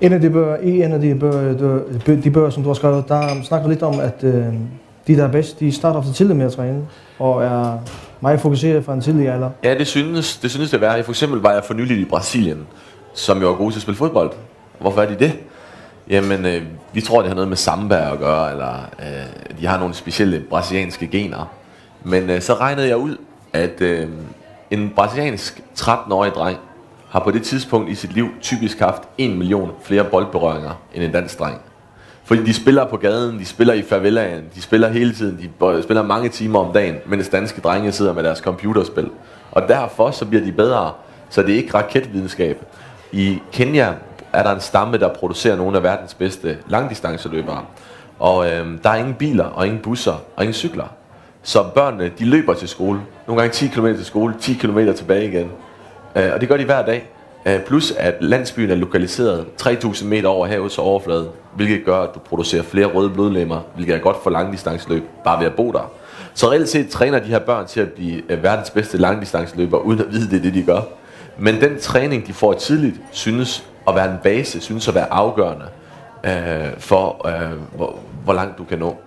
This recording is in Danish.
En af de bøger, som du har skrevet, der snakker lidt om, at de der er bedst, de starter ofte tidligt med at træne, og er meget fokuseret fra en tidlig alder. Ja, det synes det at være. For eksempel var jeg for nylig i Brasilien, som jo er gode til at spille fodbold. Hvorfor er de det? Jamen, vi tror, det har noget med samba at gøre, eller de har nogle specielle brasilianske gener. Men så regnede jeg ud, at en brasiliansk 13-årig dreng har på det tidspunkt i sit liv typisk haft 1 million flere boldberøringer end en dansk dreng. Fordi de spiller på gaden, de spiller i favelaen, de spiller hele tiden, de spiller mange timer om dagen, mens danske drenge sidder med deres computerspil. Og derfor så bliver de bedre, så det er ikke raketvidenskab. I Kenya er der en stamme, der producerer nogle af verdens bedste langdistanceløbere. Og der er ingen biler, og ingen busser, og ingen cykler. Så børnene, de løber til skole. Nogle gange 10 km til skole, 10 km tilbage igen. Og det gør de hver dag. Plus at landsbyen er lokaliseret 3.000 meter over havets overflade, hvilket gør, at du producerer flere røde blodlemmer, hvilket er godt for langdistanceløb, bare ved at bo der. Så reelt set træner de her børn til at blive verdens bedste langdistanceløber, uden at vide, det er det, de gør. Men den træning, de får tidligt, synes at være en base, synes at være afgørende for, hvor langt du kan nå.